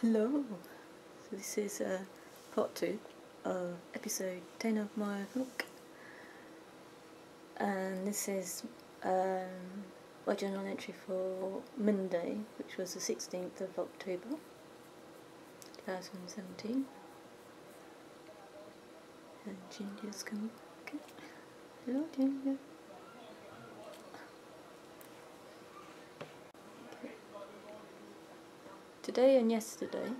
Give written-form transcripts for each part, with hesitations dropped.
Hello, so this is part 2 of episode 10 of my vlog, and this is my journal entry for Monday, which was the 16th of October 2017, and Ginger's come back. Hello Ginger. Today and yesterday,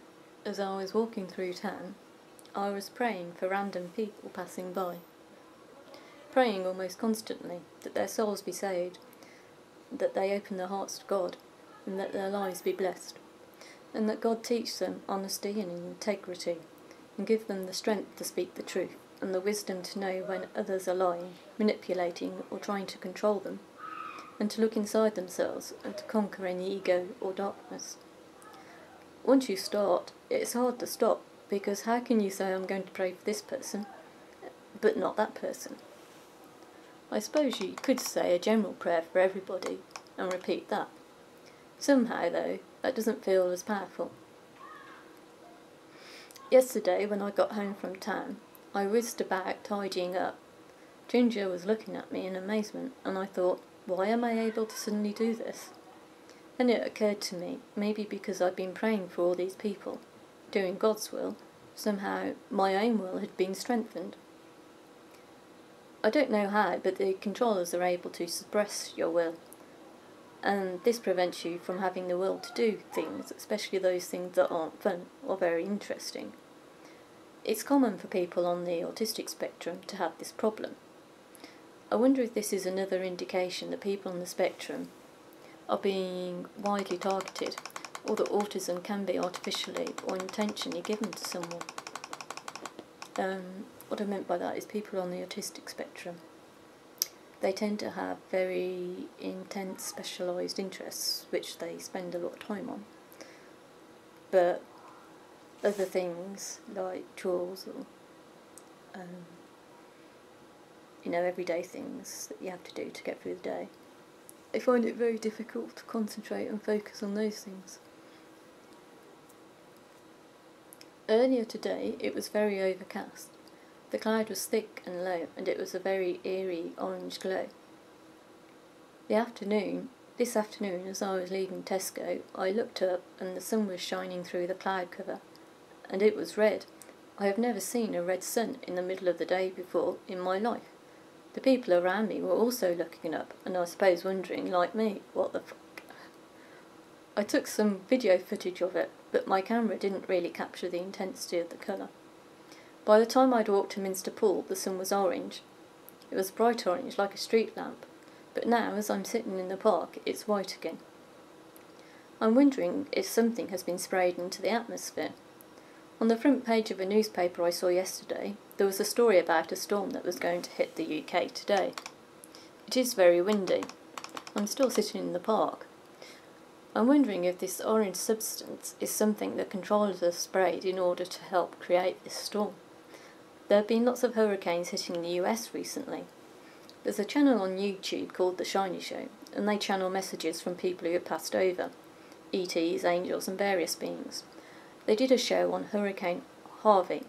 as I was walking through town, I was praying for random people passing by. Praying almost constantly that their souls be saved, that they open their hearts to God, and that their lives be blessed, and that God teach them honesty and integrity, and give them the strength to speak the truth, and the wisdom to know when others are lying, manipulating, or trying to control them, and to look inside themselves and to conquer any ego or darkness. Once you start, it's hard to stop, because how can you say I'm going to pray for this person, but not that person? I suppose you could say a general prayer for everybody, and repeat that. Somehow, though, that doesn't feel as powerful. Yesterday, when I got home from town, I whizzed about tidying up. Ginger was looking at me in amazement, and I thought, why am I able to suddenly do this? Then it occurred to me, maybe because I'd been praying for all these people, doing God's will, somehow my own will had been strengthened. I don't know how, but the controllers are able to suppress your will, and this prevents you from having the will to do things, especially those things that aren't fun or very interesting. It's common for people on the autistic spectrum to have this problem. I wonder if this is another indication that people on the spectrum are being widely targeted, or that autism can be artificially or intentionally given to someone. What I meant by that is people on the autistic spectrum, they tend to have very intense specialised interests which they spend a lot of time on, but other things like chores or everyday things that you have to do to get through the day, I find it very difficult to concentrate and focus on those things. Earlier today it was very overcast. The cloud was thick and low, and it was a very eerie orange glow. This afternoon as I was leaving Tesco, I looked up and the sun was shining through the cloud cover, and it was red. I have never seen a red sun in the middle of the day before in my life. The people around me were also looking up, and I suppose wondering, like me, what the fuck. I took some video footage of it, but my camera didn't really capture the intensity of the colour. By the time I'd walked to Minster Pool, the sun was orange. It was bright orange, like a street lamp, but now, as I'm sitting in the park, it's white again. I'm wondering if something has been sprayed into the atmosphere. On the front page of a newspaper I saw yesterday, there was a story about a storm that was going to hit the UK today. It is very windy. I'm still sitting in the park. I'm wondering if this orange substance is something that controllers have sprayed in order to help create this storm. There have been lots of hurricanes hitting the US recently. There's a channel on YouTube called The Shiny Show, and they channel messages from people who have passed over, ETs, angels and various beings. They did a show on Hurricane Harvey.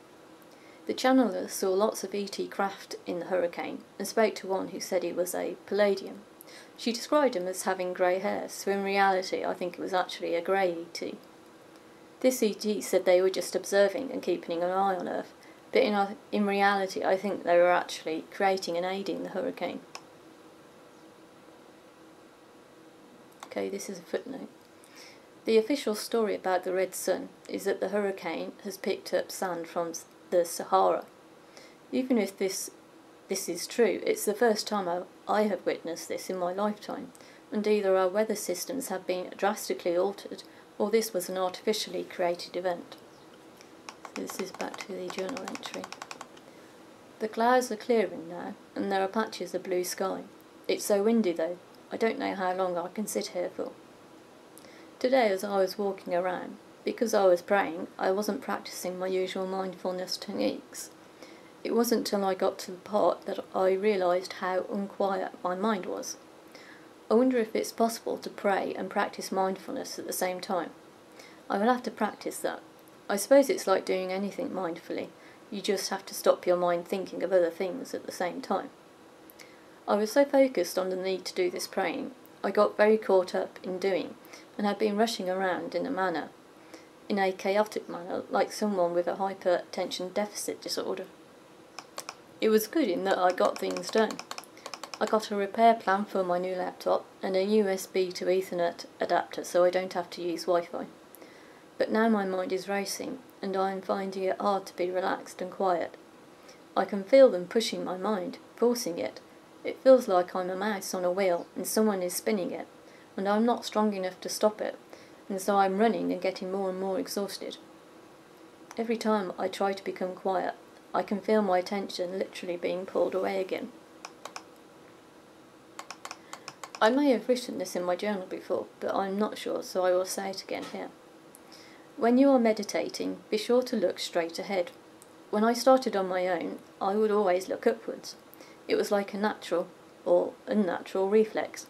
The channeller saw lots of ET craft in the hurricane and spoke to one who said he was a Palladium. She described him as having grey hair, so in reality I think it was actually a grey ET. This ET said they were just observing and keeping an eye on Earth, but in reality I think they were actually creating and aiding the hurricane. Okay, this is a footnote. The official story about the red sun is that the hurricane has picked up sand from the Sahara. Even if this is true, it's the first time I have witnessed this in my lifetime, and either our weather systems have been drastically altered, or this was an artificially created event. So this is back to the journal entry. The clouds are clearing now, and there are patches of blue sky. It's so windy though, I don't know how long I can sit here for. Today as I was walking around, because I was praying, I wasn't practicing my usual mindfulness techniques. It wasn't till I got to the part that I realised how unquiet my mind was. I wonder if it's possible to pray and practice mindfulness at the same time. I will have to practice that. I suppose it's like doing anything mindfully. You just have to stop your mind thinking of other things at the same time. I was so focused on the need to do this praying, I got very caught up in doing, and had been rushing around in a chaotic manner, like someone with a hypertension deficit disorder. It was good in that I got things done. I got a repair plan for my new laptop and a USB to Ethernet adapter so I don't have to use Wi-Fi. But now my mind is racing, and I am finding it hard to be relaxed and quiet. I can feel them pushing my mind, forcing it. It feels like I'm a mouse on a wheel and someone is spinning it, and I'm not strong enough to stop it, and so I'm running and getting more and more exhausted. Every time I try to become quiet, I can feel my attention literally being pulled away again. I may have written this in my journal before, but I'm not sure, so I will say it again here. When you are meditating, be sure to look straight ahead. When I started on my own, I would always look upwards. It was like a natural or unnatural reflex.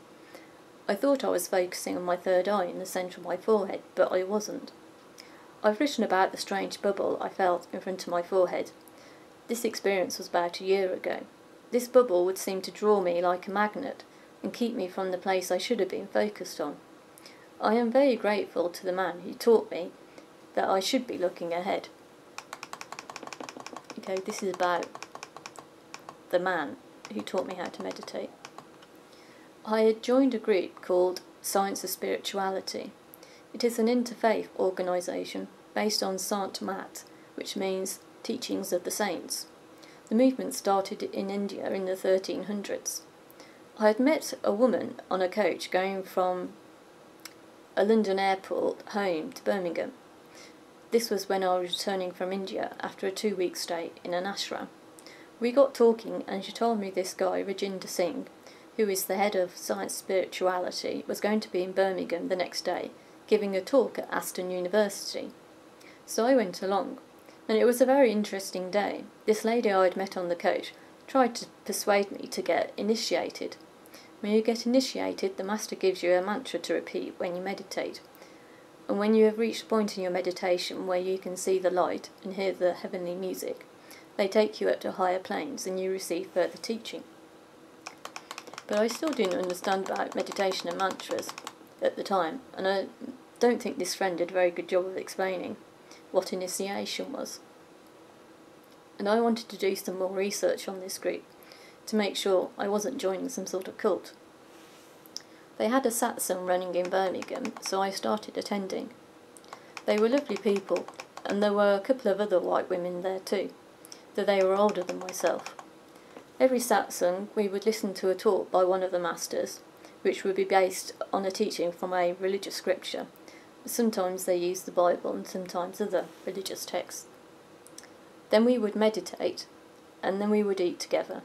I thought I was focusing on my third eye in the centre of my forehead, but I wasn't. I've written about the strange bubble I felt in front of my forehead. This experience was about a year ago. This bubble would seem to draw me like a magnet and keep me from the place I should have been focused on. I am very grateful to the man who taught me that I should be looking ahead. Okay, this is about the man who taught me how to meditate. I had joined a group called Science of Spirituality. It is an interfaith organisation based on Sant Mat, which means teachings of the saints. The movement started in India in the 1300s. I had met a woman on a coach going from a London airport home to Birmingham. This was when I was returning from India after a 2-week stay in an ashram. We got talking and she told me this guy, Rajinder Singh, who is the head of Science Spirituality, was going to be in Birmingham the next day, giving a talk at Aston University. So I went along, and it was a very interesting day. This lady I had met on the coach tried to persuade me to get initiated. When you get initiated, the master gives you a mantra to repeat when you meditate. And when you have reached a point in your meditation where you can see the light and hear the heavenly music, they take you up to higher planes and you receive further teaching. But I still didn't understand about meditation and mantras at the time, and I don't think this friend did a very good job of explaining what initiation was. And I wanted to do some more research on this group to make sure I wasn't joining some sort of cult. They had a satsang running in Birmingham, so I started attending. They were lovely people, and there were a couple of other white women there too, though they were older than myself. Every satsang we would listen to a talk by one of the masters, which would be based on a teaching from a religious scripture. Sometimes they used the Bible and sometimes other religious texts. Then we would meditate, and then we would eat together.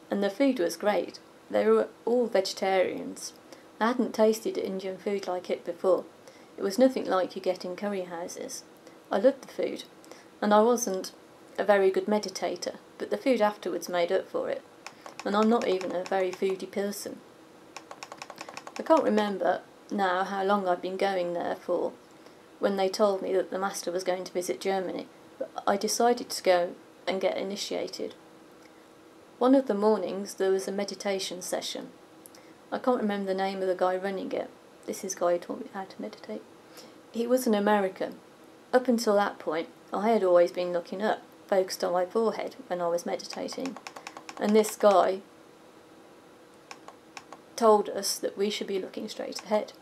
And the food was great. They were all vegetarians. I hadn't tasted Indian food like it before. It was nothing like you get in curry houses. I loved the food, and I wasn't a very good meditator, but the food afterwards made up for it, and I'm not even a very foodie person. I can't remember now how long I'd been going there for when they told me that the master was going to visit Germany, but I decided to go and get initiated. One of the mornings there was a meditation session. I can't remember the name of the guy running it. This is the guy who taught me how to meditate. He was an American. Up until that point, I had always been looking up, focused on my forehead when I was meditating. And this guy told us that we should be looking straight ahead.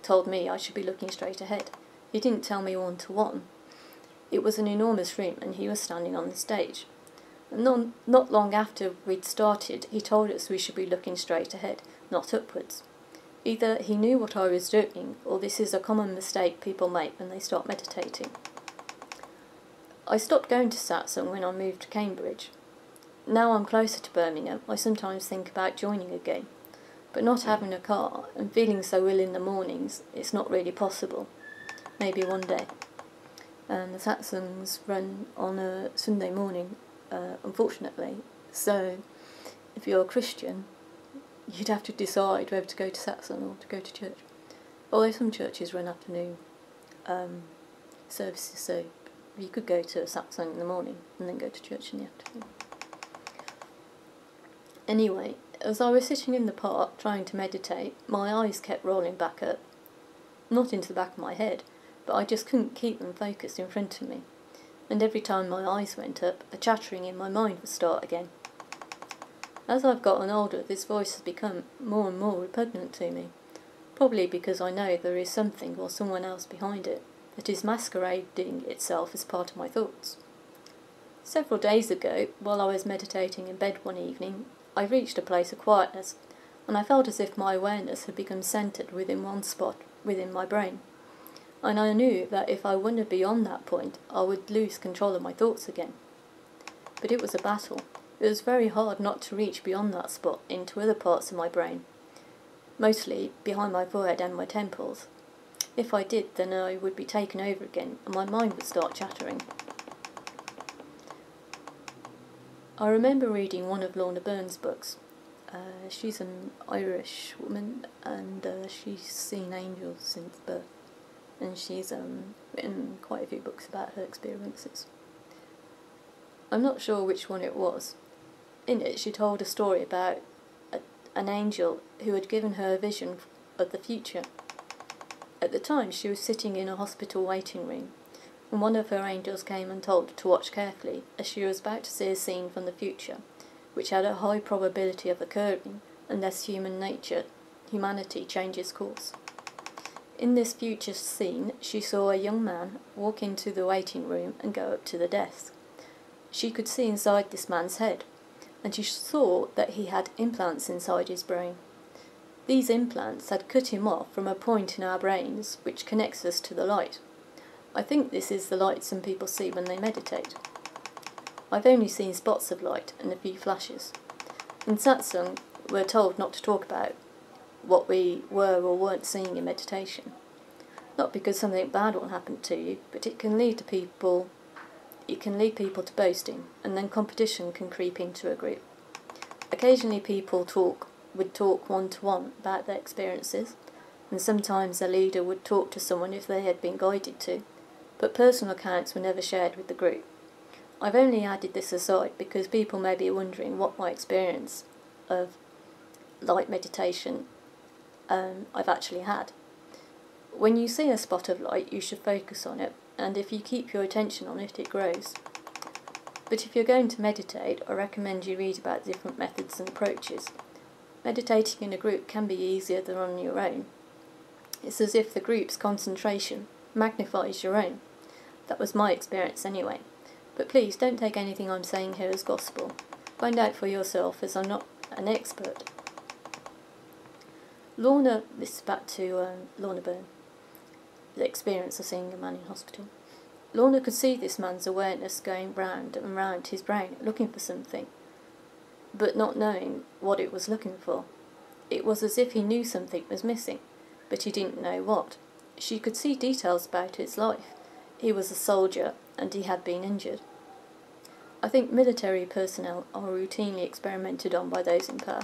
Told me I should be looking straight ahead. He didn't tell me one-to-one. It was an enormous room and he was standing on the stage. And not long after we'd started, he told us we should be looking straight ahead, not upwards. Either he knew what I was doing, or this is a common mistake people make when they start meditating. I stopped going to satsang when I moved to Cambridge. Now I'm closer to Birmingham, I sometimes think about joining again. But not having a car and feeling so ill in the mornings, it's not really possible. Maybe one day. And the satsangs run on a Sunday morning, unfortunately. So if you're a Christian, you'd have to decide whether to go to satsang or to go to church. Although some churches run afternoon services, so you could go to satsang in the morning and then go to church in the afternoon. Anyway, as I was sitting in the park trying to meditate, my eyes kept rolling back up, not into the back of my head, but I just couldn't keep them focused in front of me, and every time my eyes went up, the chattering in my mind would start again. As I've gotten older, this voice has become more and more repugnant to me, probably because I know there is something or someone else behind it that is masquerading itself as part of my thoughts. Several days ago, while I was meditating in bed one evening, I reached a place of quietness, and I felt as if my awareness had become centred within one spot within my brain. And I knew that if I wandered beyond that point, I would lose control of my thoughts again. But it was a battle. It was very hard not to reach beyond that spot into other parts of my brain, mostly behind my forehead and my temples. If I did, then I would be taken over again, and my mind would start chattering. I remember reading one of Lorna Burns' books. She's an Irish woman, and she's seen angels since birth, and she's written quite a few books about her experiences. I'm not sure which one it was. In it, she told a story about an angel who had given her a vision of the future. At the time, she was sitting in a hospital waiting room, and one of her angels came and told her to watch carefully, as she was about to see a scene from the future, which had a high probability of occurring unless humanity changes course. In this future scene, she saw a young man walk into the waiting room and go up to the desk. She could see inside this man's head, and she saw that he had implants inside his brain. These implants had cut him off from a point in our brains which connects us to the light. I think this is the light some people see when they meditate. I've only seen spots of light and a few flashes. In satsang, we're told not to talk about what we were or weren't seeing in meditation. Not because something bad will happen to you, but it can lead people to boasting, and then competition can creep into a group. Occasionally people would talk one-to-one about their experiences, and sometimes a leader would talk to someone if they had been guided to, but personal accounts were never shared with the group. I've only added this aside because people may be wondering what my experience of light meditation I've actually had. When you see a spot of light, you should focus on it, and if you keep your attention on it, it grows. But if you're going to meditate, I recommend you read about different methods and approaches. Meditating in a group can be easier than on your own. It's as if the group's concentration magnifies your own. That was my experience anyway. But please don't take anything I'm saying here as gospel. Find out for yourself, as I'm not an expert. This is back to Lorna Byrne, the experience of seeing a man in hospital. Lorna could see this man's awareness going round and round his brain, looking for something, but not knowing what it was looking for. It was as if he knew something was missing, but he didn't know what. She could see details about his life. He was a soldier, and he had been injured. I think military personnel are routinely experimented on by those in power.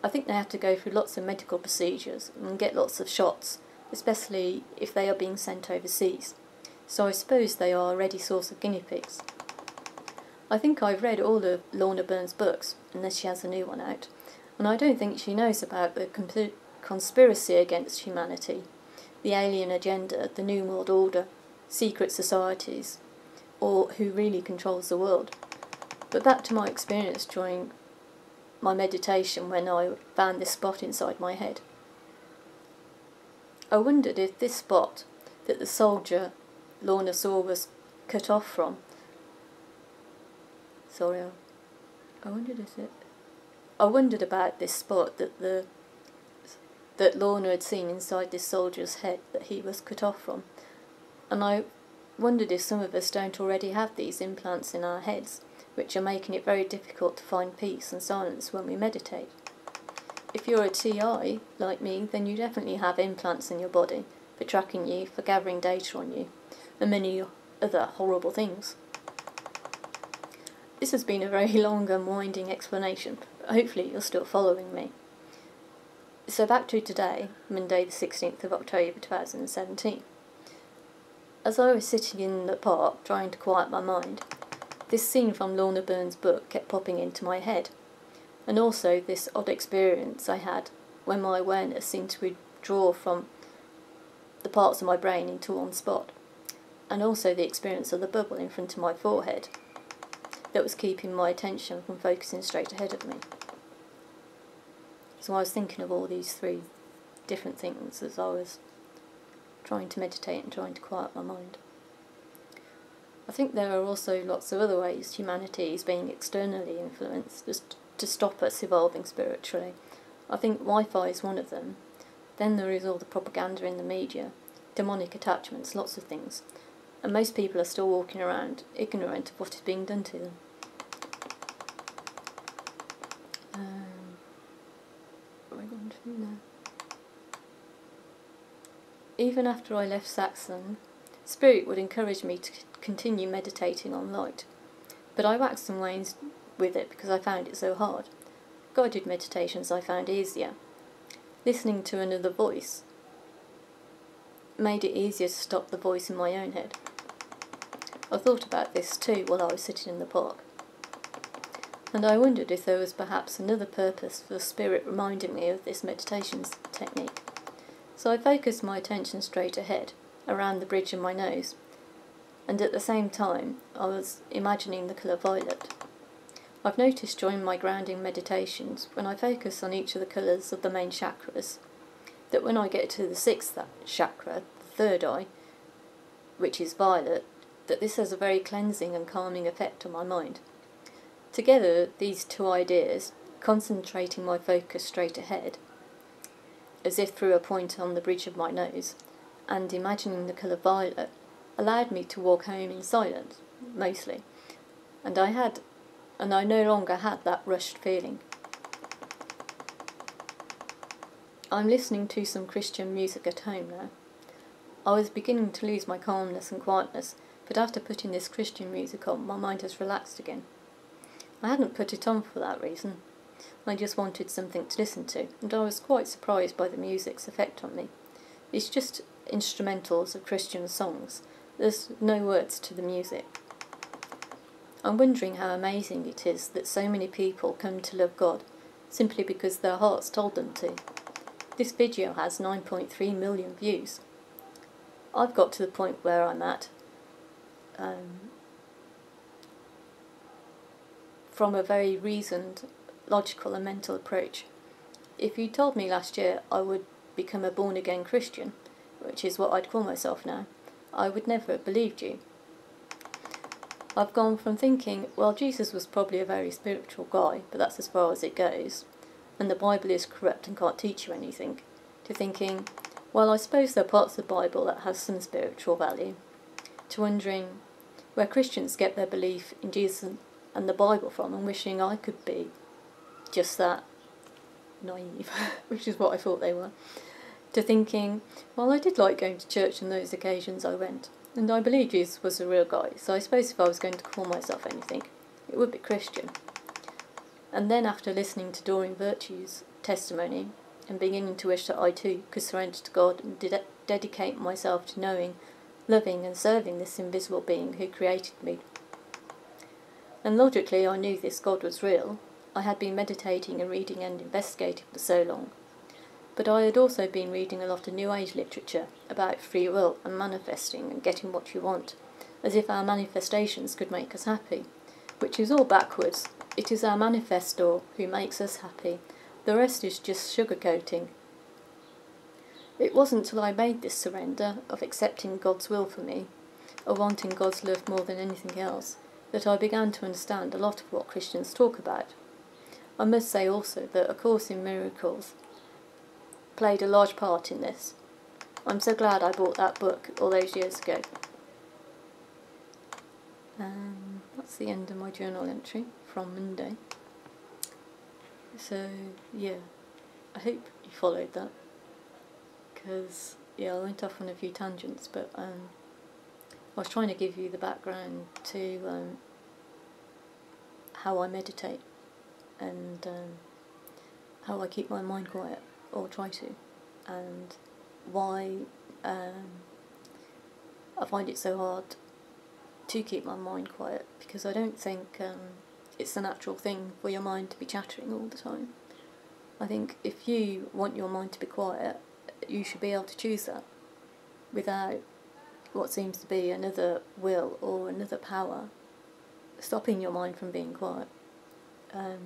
I think they have to go through lots of medical procedures and get lots of shots, especially if they are being sent overseas. So I suppose they are a ready source of guinea pigs. I think I've read all of Lorna Burns' books, unless she has a new one out, and I don't think she knows about the conspiracy against humanity, the alien agenda, the New World Order, secret societies, or who really controls the world. But back to my experience during my meditation when I found this spot inside my head. I wondered if this spot that the soldier Lorna saw was cut off from. I wondered about this spot that Lorna had seen inside this soldier's head that he was cut off from, and I wondered if some of us don't already have these implants in our heads, which are making it very difficult to find peace and silence when we meditate. If you're a TI, like me, then you definitely have implants in your body for tracking you, for gathering data on you, and many other horrible things. This has been a very long and winding explanation, but hopefully you're still following me. So back to today, Monday the 16th of October 2017. As I was sitting in the park trying to quiet my mind, this scene from Lorna Burns' book kept popping into my head, and also this odd experience I had when my awareness seemed to withdraw from the parts of my brain into one spot, and also the experience of the bubble in front of my forehead that was keeping my attention from focusing straight ahead of me. So I was thinking of all these three different things as I was trying to meditate and trying to quiet my mind. I think there are also lots of other ways humanity is being externally influenced just to stop us evolving spiritually. I think Wi-Fi is one of them. Then there is all the propaganda in the media, demonic attachments, lots of things. And most people are still walking around ignorant of what is being done to them. What am I going to do now? Even after I left Saxon, Spirit would encourage me to continue meditating on light, but I waxed and waned with it because I found it so hard. Guided meditations I found easier. Listening to another voice made it easier to stop the voice in my own head. I thought about this too while I was sitting in the park, and I wondered if there was perhaps another purpose for the Spirit reminding me of this meditation technique. So I focused my attention straight ahead, around the bridge of my nose, and at the same time I was imagining the colour violet. I've noticed during my grounding meditations, when I focus on each of the colours of the main chakras, that when I get to the sixth chakra, the third eye, which is violet, that this has a very cleansing and calming effect on my mind. Together, these two ideas, concentrating my focus straight ahead, as if through a point on the bridge of my nose, and imagining the colour violet, allowed me to walk home in silence, mostly, and I no longer had that rushed feeling. I'm listening to some Christian music at home now. I was beginning to lose my calmness and quietness, but after putting this Christian music on, my mind has relaxed again. I hadn't put it on for that reason. I just wanted something to listen to, and I was quite surprised by the music's effect on me. It's just instrumentals of Christian songs. There's no words to the music. I'm wondering how amazing it is that so many people come to love God simply because their hearts told them to. This video has 9.3 million views. I've got to the point where I'm at from a very reasoned, logical and mental approach. If you told me last year I would become a born-again Christian, which is what I'd call myself now, I would never have believed you. I've gone from thinking, well, Jesus was probably a very spiritual guy, but that's as far as it goes, and the Bible is corrupt and can't teach you anything, to thinking, well, I suppose there are parts of the Bible that have some spiritual value, to wondering where Christians get their belief in Jesus and the Bible from, and wishing I could be just that naive, which is what I thought they were, to thinking, well, I did like going to church on those occasions I went, and I believe Jesus was a real guy, so I suppose if I was going to call myself anything, it would be Christian. And then after listening to Doreen Virtue's testimony, and beginning to wish that I too could surrender to God and dedicate myself to knowing, loving and serving this invisible being who created me. And logically I knew this God was real. I had been meditating and reading and investigating for so long. But I had also been reading a lot of New Age literature about free will and manifesting and getting what you want, as if our manifestations could make us happy, which is all backwards. It is our manifestor who makes us happy. The rest is just sugarcoating. It wasn't till I made this surrender of accepting God's will for me, of wanting God's love more than anything else, that I began to understand a lot of what Christians talk about. I must say also that A Course in Miracles played a large part in this. I'm so glad I bought that book all those years ago. That's the end of my journal entry from Monday. So, yeah, I hope you followed that, because, yeah, I went off on a few tangents, but I was trying to give you the background to how I meditate and how I keep my mind quiet, or try to, and why I find it so hard to keep my mind quiet, because I don't think it's a natural thing for your mind to be chattering all the time. I think if you want your mind to be quiet, you should be able to choose that without what seems to be another will or another power stopping your mind from being quiet. I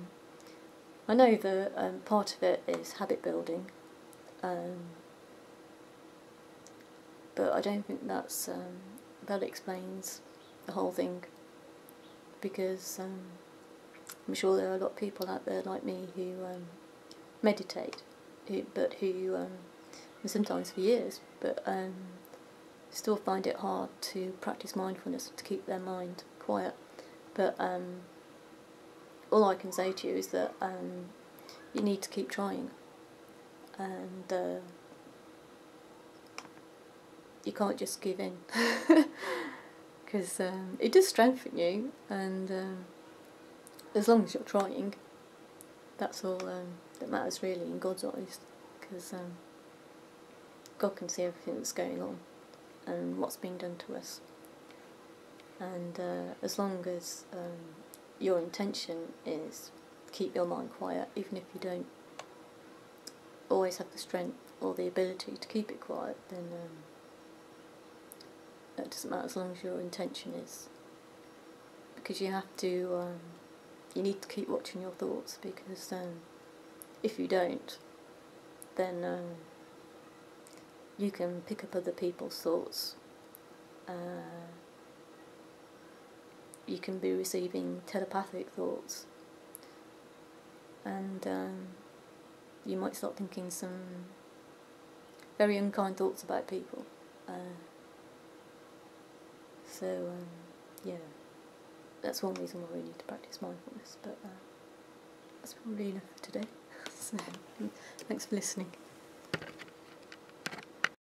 know that part of it is habit building, but I don't think that explains the whole thing, because I'm sure there are a lot of people out there like me who meditate, who sometimes for years, but still find it hard to practice mindfulness, to keep their mind quiet. But all I can say to you is that you need to keep trying, and you can't just give in, because it does strengthen you, and as long as you're trying, that's all that matters really in God's eyes, because God can see everything that's going on and what's being done to us, and as long as your intention is to keep your mind quiet, even if you don't always have the strength or the ability to keep it quiet, then it doesn't matter, as long as your intention is, because you have to, you need to keep watching your thoughts, because if you don't, then you can pick up other people's thoughts. You can be receiving telepathic thoughts, and you might start thinking some very unkind thoughts about people. Yeah, that's one reason why we need to practice mindfulness, but that's probably enough for today. So, thanks for listening.